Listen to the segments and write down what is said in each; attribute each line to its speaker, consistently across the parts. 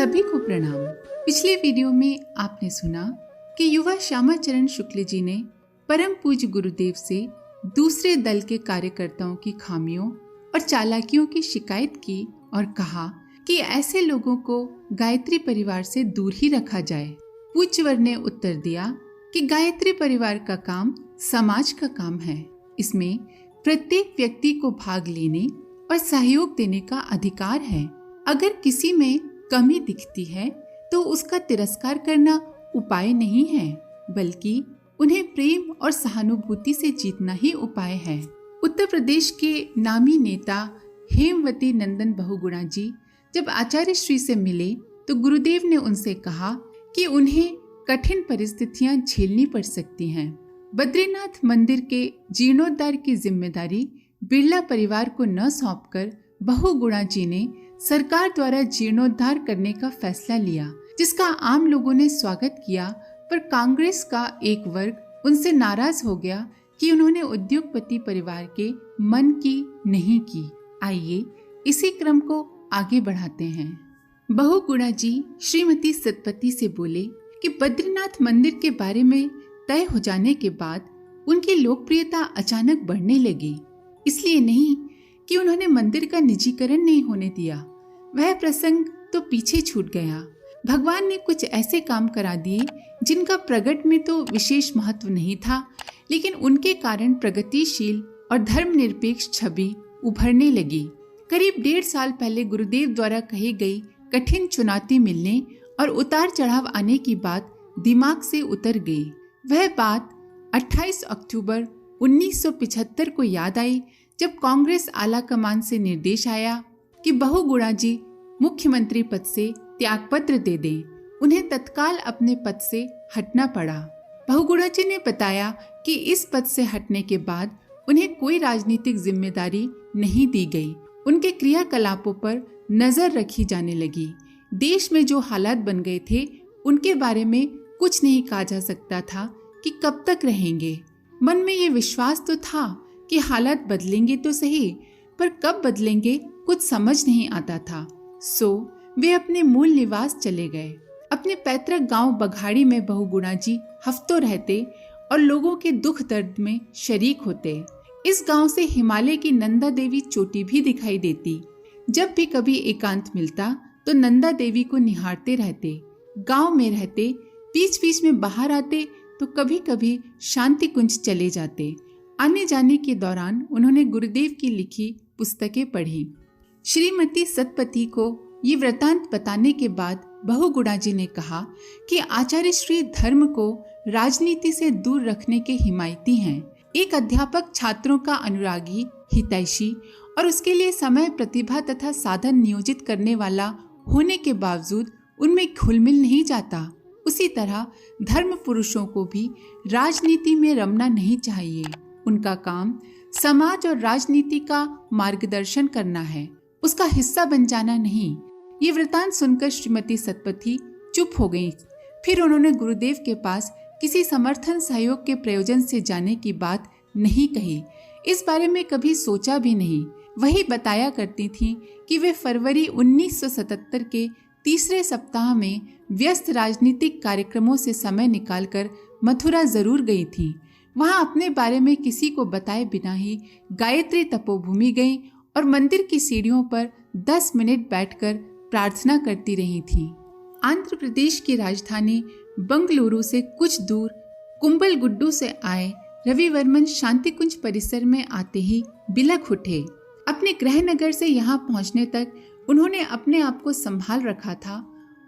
Speaker 1: सभी को प्रणाम। पिछले वीडियो में आपने सुना कि युवा श्यामाचरण शुक्ल जी ने परम पूज्य गुरुदेव से दूसरे दल के कार्यकर्ताओं की खामियों और चालाकियों की शिकायत की और कहा कि ऐसे लोगों को गायत्री परिवार से दूर ही रखा जाए। पूज्यवर ने उत्तर दिया कि गायत्री परिवार का काम समाज का काम है। इसमें प्रत्येक व्यक्ति को भाग लेने और सहयोग देने का अधिकार है। अगर किसी में कमी दिखती है तो उसका तिरस्कार करना उपाय नहीं है, बल्कि उन्हें प्रेम और सहानुभूति से जीतना ही उपाय है। उत्तर प्रदेश के नामी नेता हेमवती नंदन बहुगुणा जी जब आचार्य श्री से मिले तो गुरुदेव ने उनसे कहा कि उन्हें कठिन परिस्थितियां झेलनी पड़ सकती हैं। बद्रीनाथ मंदिर के जीर्णोद्धार की जिम्मेदारी बिरला परिवार को न सौंपकर बहुगुणा जी ने सरकार द्वारा जीर्णोद्धार करने का फैसला लिया, जिसका आम लोगों ने स्वागत किया। पर कांग्रेस का एक वर्ग उनसे नाराज हो गया कि उन्होंने उद्योगपति परिवार के मन की नहीं की। आइए इसी क्रम को आगे बढ़ाते हैं। बहुगुणा जी श्रीमती सतपथी से बोले कि बद्रीनाथ मंदिर के बारे में तय हो जाने के बाद उनकी लोकप्रियता अचानक बढ़ने लगी। इसलिए नहीं कि उन्होंने मंदिर का निजीकरण नहीं होने दिया, वह प्रसंग तो पीछे छूट गया। भगवान ने कुछ ऐसे काम करा दिए जिनका प्रगट में तो विशेष महत्व नहीं था, लेकिन उनके कारण प्रगतिशील और धर्मनिरपेक्ष छवि उभरने लगी। करीब 1.5 साल पहले गुरुदेव द्वारा कही गई कठिन चुनौती मिलने और उतार चढ़ाव आने की बात दिमाग से उतर गई। वह बात 28 अक्टूबर 1975 को याद आई, जब कांग्रेस आला कमान से निर्देश आया कि बहुगुणा जी मुख्यमंत्री पद से त्यागपत्र दे दें। उन्हें तत्काल अपने पद से हटना पड़ा। बहुगुणा जी ने बताया कि इस पद से हटने के बाद उन्हें कोई राजनीतिक जिम्मेदारी नहीं दी गई। उनके क्रियाकलापों पर नजर रखी जाने लगी। देश में जो हालात बन गए थे उनके बारे में कुछ नहीं कहा जा सकता था कि कब तक रहेंगे। मन में ये विश्वास तो था कि हालात बदलेंगे तो सही, पर कब बदलेंगे कुछ समझ नहीं आता था। सो वे अपने मूल निवास चले गए। अपने पैतृक गांव बघाड़ी में बहुगुणा जी हफ्तों रहते और लोगों के दुख दर्द में शरीक होते। इस गांव से हिमालय की नंदा देवी चोटी भी दिखाई देती। जब भी कभी एकांत मिलता तो नंदा देवी को निहारते रहते। गांव में रहते, बीच बीच में बाहर आते तो कभी कभी शांति कुंज चले जाते। आने जाने के दौरान उन्होंने गुरुदेव की लिखी पुस्तकें पढ़ी। श्रीमती सतपथी को ये वृतांत बताने के बाद बहुगुणा जी ने कहा कि आचार्य श्री धर्म को राजनीति से दूर रखने के हिमायती हैं। एक अध्यापक छात्रों का अनुरागी, हितैषी और उसके लिए समय, प्रतिभा तथा साधन नियोजित करने वाला होने के बावजूद उनमें घुल-मिल नहीं जाता, उसी तरह धर्म पुरुषों को भी राजनीति में रमना नहीं चाहिए। उनका काम समाज और राजनीति का मार्गदर्शन करना है, उसका हिस्सा बन जाना नहीं। ये वृतांत सुनकर श्रीमती सतपथी चुप हो गईं। फिर उन्होंने गुरुदेव के पास किसी समर्थन सहयोग के प्रयोजन से जाने की बात नहीं कही। इस बारे में कभी सोचा भी नहीं। वही बताया करती थीं कि वे फरवरी 1977 के तीसरे सप्ताह में व्यस्त राजनीतिक कार्यक्रमों से समय निकालकर मथुरा जरूर गई थी। वहां अपने बारे में किसी को बताए बिना ही गायत्री तपोभूमि गई और मंदिर की सीढ़ियों पर 10 मिनट बैठकर प्रार्थना करती रही थी। आंध्र प्रदेश की राजधानी बंगलुरु से कुछ दूर कुंबलगुड्डू से आए रविवर्मन शांति कुंज परिसर में आते ही बिलख उठे। अपने गृह नगर से यहाँ पहुँचने तक उन्होंने अपने आप को संभाल रखा था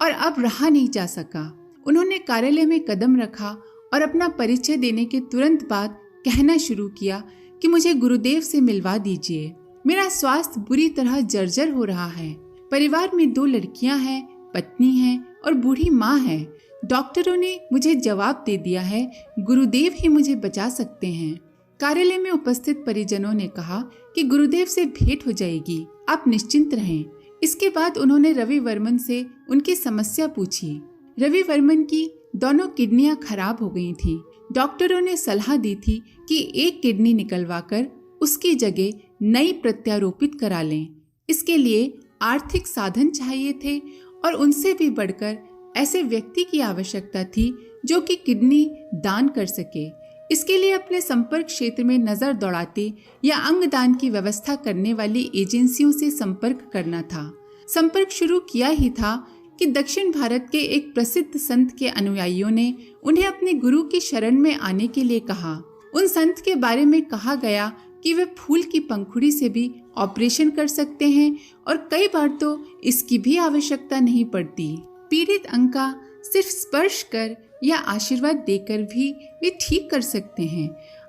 Speaker 1: और अब रहा नहीं जा सका। उन्होंने कार्यालय में कदम रखा और अपना परिचय देने के तुरंत बाद कहना शुरू किया कि मुझे गुरुदेव से मिलवा दीजिए। मेरा स्वास्थ्य बुरी तरह जर्जर हो रहा है। परिवार में 2 लड़कियां हैं, पत्नी है और बूढ़ी माँ है। डॉक्टरों ने मुझे जवाब दे दिया है, गुरुदेव ही मुझे बचा सकते हैं। कार्यालय में उपस्थित परिजनों ने कहा कि गुरुदेव से भेंट हो जाएगी, आप निश्चिंत रहें। इसके बाद उन्होंने रविवर्मन से उनकी समस्या पूछी। रविवर्मन की दोनों किडनियां खराब हो गई थी। डॉक्टरों ने सलाह दी थी कि एक किडनी निकलवाकर उसकी जगह नई प्रत्यारोपित करा लें। इसके लिए आर्थिक साधन चाहिए थे और उनसे भी बढ़कर ऐसे व्यक्ति की आवश्यकता थी जो कि किडनी दान कर सके। इसके लिए अपने संपर्क क्षेत्र में नजर दौड़ाते या अंग दान की व्यवस्था करने वाली एजेंसियों से संपर्क करना था। संपर्क शुरू किया ही था कि दक्षिण भारत के एक प्रसिद्ध संत के अनुयायियों ने उन्हें अपने गुरु की शरण में आने के लिए कहा। उन संत के बारे में कहा गया कि वे फूल की पंखुड़ी से भी ऑपरेशन कर सकते हैं और कई बार तो इसकी भी आवश्यकता नहीं पड़ती। पीड़ित अंग का सिर्फ स्पर्श कर या आशीर्वाद देकर भी वे ठीक कर सकते हैं।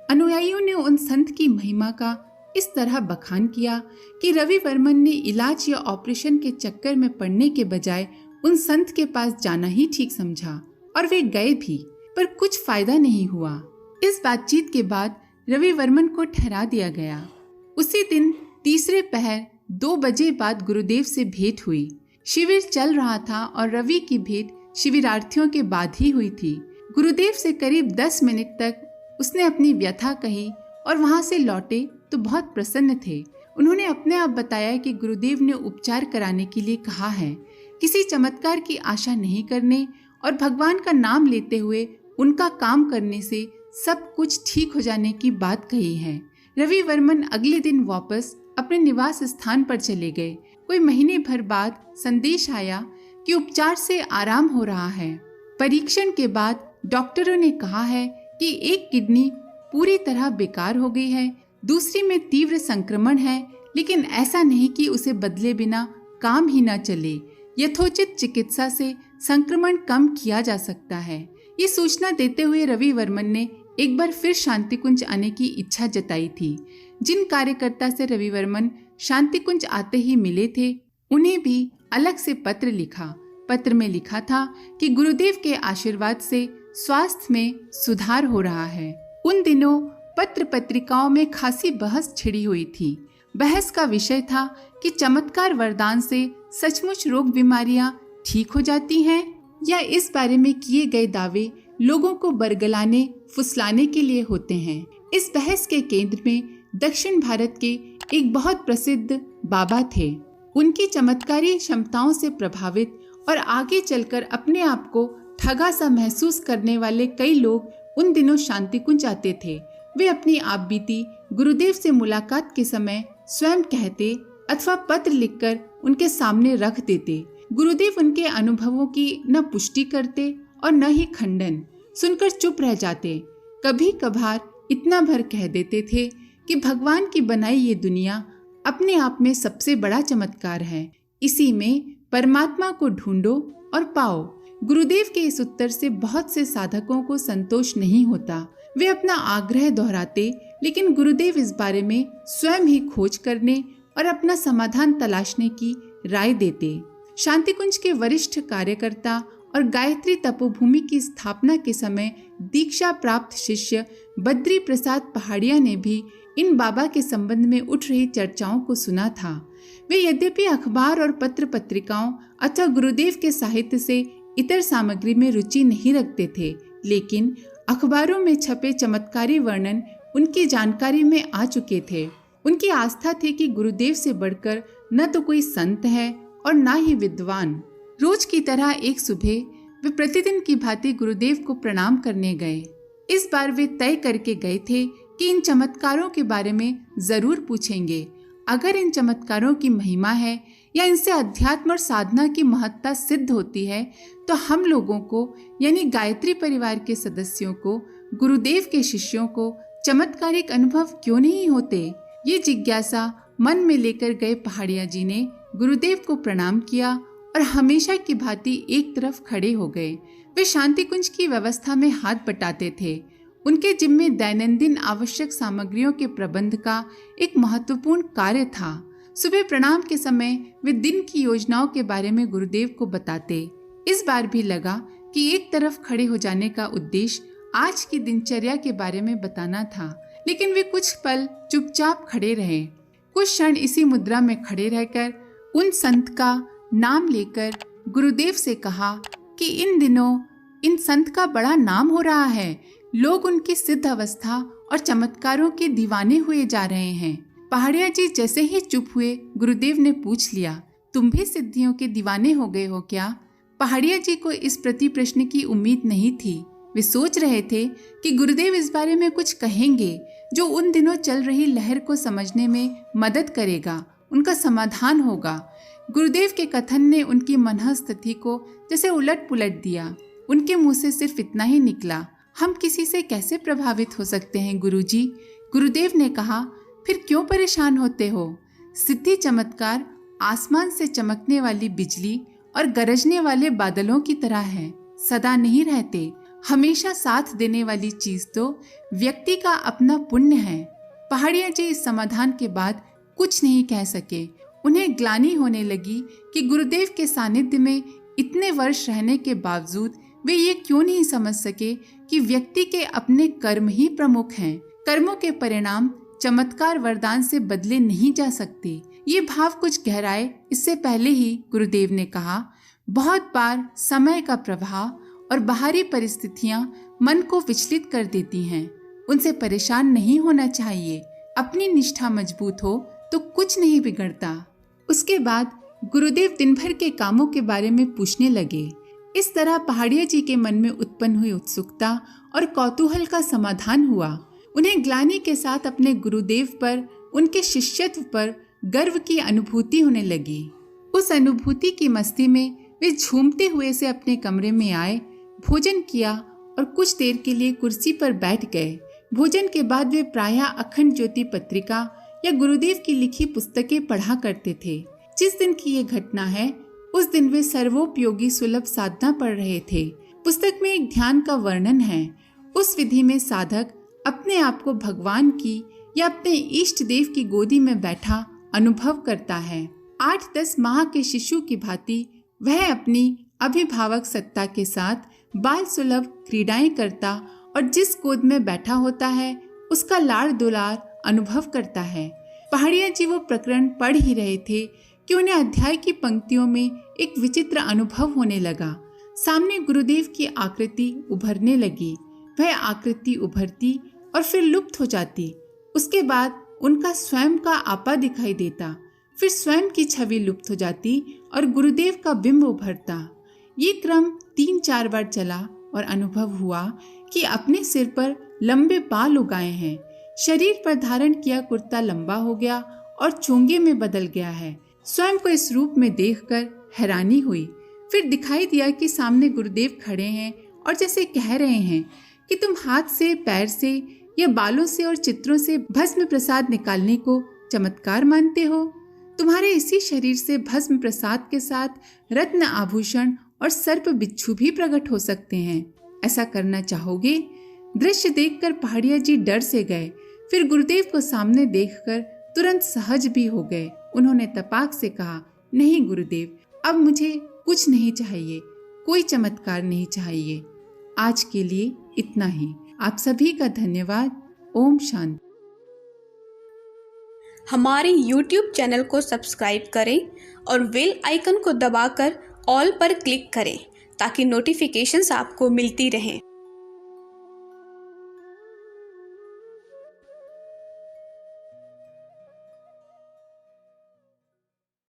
Speaker 1: अनुयायियों ने उन संत की महिमा का इस तरह बखान किया कि रवि वर्मन ने इलाज या ऑपरेशन के चक्कर में पड़ने के बजाय उन संत के पास जाना ही ठीक समझा और वे गए भी, पर कुछ फायदा नहीं हुआ। इस बातचीत के बाद रवि वर्मन को ठहरा दिया गया। उसी दिन तीसरे पहर 2 बजे बाद गुरुदेव से भेंट हुई। शिविर चल रहा था और रवि की भेंट शिविरार्थियों के बाद ही हुई थी। गुरुदेव से करीब 10 मिनट तक उसने अपनी व्यथा कही और वहां से लौटे तो बहुत प्रसन्न थे। उन्होंने अपने आप बताया कि गुरुदेव ने उपचार कराने के लिए कहा है, किसी चमत्कार की आशा नहीं करने और भगवान का नाम लेते हुए उनका काम करने से सब कुछ ठीक हो जाने की बात कही है। रवि वर्मन अगले दिन वापस अपने निवास स्थान पर चले गए। कोई महीने भर बाद संदेश आया कि उपचार से आराम हो रहा है। परीक्षण के बाद डॉक्टरों ने कहा है कि एक किडनी पूरी तरह बेकार हो गई है, दूसरी में तीव्र संक्रमण है, लेकिन ऐसा नहीं कि उसे बदले बिना काम ही न चले। यथोचित चिकित्सा से संक्रमण कम किया जा सकता है। ये सूचना देते हुए रवि वर्मन ने एक बार फिर शांति कुंज आने की इच्छा जताई थी। जिन कार्यकर्ता से रवि वर्मन शांति कुंज आते ही मिले थे, उन्हें भी अलग से पत्र लिखा। पत्र में लिखा था कि गुरुदेव के आशीर्वाद से स्वास्थ्य में सुधार हो रहा है। उन दिनों पत्र पत्रिकाओं में खासी बहस छिड़ी हुई थी। बहस का विषय था कि चमत्कार वरदान से सचमुच रोग बीमारियां ठीक हो जाती हैं या इस बारे में किए गए दावे लोगों को बरगलाने फुसलाने के लिए होते हैं। इस बहस के केंद्र में दक्षिण भारत के एक बहुत प्रसिद्ध बाबा थे। उनकी चमत्कारी क्षमताओं से प्रभावित और आगे चलकर अपने आप को ठगा सा महसूस करने वाले कई लोग उन दिनों शांति कुंज आते थे। वे अपनी आप बीती गुरुदेव से मुलाकात के समय स्वयं कहते अथवा पत्र लिखकर उनके सामने रख देते। गुरुदेव उनके अनुभवों की न पुष्टि करते और न ही खंडन। सुनकर चुप रह जाते। कभी कभार इतना भर कह देते थे कि भगवान की बनाई ये दुनिया अपने आप में सबसे बड़ा चमत्कार है, इसी में परमात्मा को ढूंढो और पाओ। गुरुदेव के इस उत्तर से बहुत से साधकों को संतोष नहीं होता। वे अपना आग्रह दोहराते, लेकिन गुरुदेव इस बारे में स्वयं ही खोज करने और अपना समाधान तलाशने की राय देते। शांति कुंज के वरिष्ठ कार्यकर्ता और गायत्री तपोभूमि की स्थापना के समय दीक्षा प्राप्त शिष्य बद्री प्रसाद पहाड़िया ने भी इन बाबा के संबंध में उठ रही चर्चाओं को सुना था। वे यद्यपि अखबार और पत्र पत्रिकाओं अथवा गुरुदेव के साहित्य से इतर सामग्री में रुचि नहीं रखते थे, लेकिन अखबारों में छपे चमत्कारी वर्णन उनकी जानकारी में आ चुके थे। उनकी आस्था थी कि गुरुदेव से बढ़कर न तो कोई संत है और न ही विद्वान। रोज की तरह एक सुबह वे प्रतिदिन की भांति गुरुदेव को प्रणाम करने गए। इस बार वे तय करके गए थे कि इन चमत्कारों के बारे में जरूर पूछेंगे। अगर इन चमत्कारों की महिमा है या इनसे अध्यात्म और साधना की महत्ता सिद्ध होती है, तो हम लोगों को यानी गायत्री परिवार के सदस्यों को, गुरुदेव के शिष्यों को चमत्कारिक अनुभव क्यों नहीं होते? ये जिज्ञासा मन में लेकर गए पहाड़िया जी ने गुरुदेव को प्रणाम किया और हमेशा की भांति एक तरफ खड़े हो गए। वे शांति कुंज की व्यवस्था में हाथ बटाते थे। उनके जिम्मे दैनंदिन आवश्यक सामग्रियों के प्रबंध का एक महत्वपूर्ण कार्य था। सुबह प्रणाम के समय वे दिन की योजनाओं के बारे में गुरुदेव को बताते। इस बार भी लगा कि एक तरफ खड़े हो जाने का उद्देश्य आज की दिनचर्या के बारे में बताना था, लेकिन वे कुछ पल चुपचाप खड़े रहे। कुछ क्षण इसी मुद्रा में खड़े रहकर उन संत का नाम लेकर गुरुदेव से कहा कि इन दिनों इन संत का बड़ा नाम हो रहा है। लोग उनकी सिद्ध अवस्था और चमत्कारों के दीवाने हुए जा रहे हैं। पहाड़िया जी जैसे ही चुप हुए, गुरुदेव ने पूछ लिया, तुम भी सिद्धियों के दीवाने हो गए हो क्या? पहाड़िया जी को इस प्रति प्रश्न की उम्मीद नहीं थी। वे सोच रहे थे कि गुरुदेव इस बारे में कुछ कहेंगे जो उन दिनों चल रही लहर को समझने में मदद करेगा, उनका समाधान होगा। गुरुदेव के कथन ने उनकी मनःस्थिति को जैसे उलट पुलट दिया। उनके मुंह से सिर्फ इतना ही निकला, हम किसी से कैसे प्रभावित हो सकते हैं गुरुजी? गुरुदेव ने कहा, फिर क्यों परेशान होते हो? सिद्धि चमत्कार आसमान से चमकने वाली बिजली और गरजने वाले बादलों की तरह है, सदा नहीं रहते। हमेशा साथ देने वाली चीज तो व्यक्ति का अपना पुण्य है। पहाड़िया जी इस समाधान के बाद कुछ नहीं कह सके। उन्हें ग्लानि होने लगी कि गुरुदेव के सानिध्य में इतने वर्ष रहने के बावजूद वे ये क्यों नहीं समझ सके कि व्यक्ति के अपने कर्म ही प्रमुख हैं। कर्मों के परिणाम चमत्कार वरदान से बदले नहीं जा सकते। ये भाव कुछ गहराए इससे पहले ही गुरुदेव ने कहा, बहुत बार समय का प्रभाव और बाहरी परिस्थितियां मन को विचलित कर देती हैं। उनसे परेशान नहीं होना चाहिए। अपनी निष्ठा मजबूत हो तो कुछ नहीं बिगड़ता। उसके बाद गुरुदेव दिन भर के कामों के बारे में पूछने लगे। इस तरह पहाड़िया जी के मन में उत्पन्न हुई उत्सुकता और कौतूहल का समाधान हुआ। उन्हें ग्लानि के साथ अपने गुरुदेव पर, उनके शिष्यत्व पर गर्व की अनुभूति होने लगी। उस अनुभूति की मस्ती में वे झूमते हुए से अपने कमरे में आए, भोजन किया और कुछ देर के लिए कुर्सी पर बैठ गए। भोजन के बाद वे प्रायः अखंड ज्योति पत्रिका या गुरुदेव की लिखी पुस्तकें पढ़ा करते थे। जिस दिन की ये घटना है, उस दिन वे सर्वोपयोगी सुलभ साधना पढ़ रहे थे। पुस्तक में एक ध्यान का वर्णन है। उस विधि में साधक अपने आप को भगवान की या अपने इष्ट देव की गोदी में बैठा अनुभव करता है। 8-10 माह के शिशु की भांति वह अपनी अभिभावक सत्ता के साथ बाल सुलभ क्रीडाएं करता और जिस गोद में बैठा होता है उसका लाड़ दुलार अनुभव करता है। पहाड़िया जी वो प्रकरण पढ़ ही रहे थे कि उन्हें अध्याय की पंक्तियों में एक विचित्र अनुभव होने लगा। सामने गुरुदेव की आकृति उभरने लगी। वह आकृति उभरती और फिर लुप्त हो जाती। उसके बाद उनका स्वयं का आपा दिखाई देता, फिर स्वयं की छवि लुप्त हो जाती और गुरुदेव का बिंब उभरता। ये क्रम 3-4 बार चला और अनुभव हुआ कि अपने सिर पर लंबे बाल उगाए हैं, शरीर पर धारण किया कुर्ता लंबा हो गया और चोंगे में बदल गया है। स्वयं को इस रूप में देखकर हैरानी हुई। फिर दिखाई दिया कि सामने गुरुदेव खड़े हैं और जैसे कह रहे हैं कि तुम हाथ से, पैर से या बालों से और चित्रों से भस्म प्रसाद निकालने को चमत्कार मानते हो? तुम्हारे इसी शरीर से भस्म प्रसाद के साथ रत्न आभूषण और सर्प बिच्छू भी प्रकट हो सकते हैं। ऐसा करना चाहोगे? दृश्य देखकर पहाड़िया जी डर से गए। फिर गुरुदेव को सामने देखकर तुरंत सहज भी हो गए। उन्होंने तपाक से कहा, नहीं गुरुदेव, अब मुझे कुछ नहीं चाहिए, कोई चमत्कार नहीं चाहिए। आज के लिए इतना ही। आप सभी का धन्यवाद। ओम शांति।
Speaker 2: हमारे YouTube चैनल को सब्सक्राइब करें और बेल आइकन को दबाकर ऑल पर क्लिक करें ताकि नोटिफिकेशंस आपको मिलती रहें।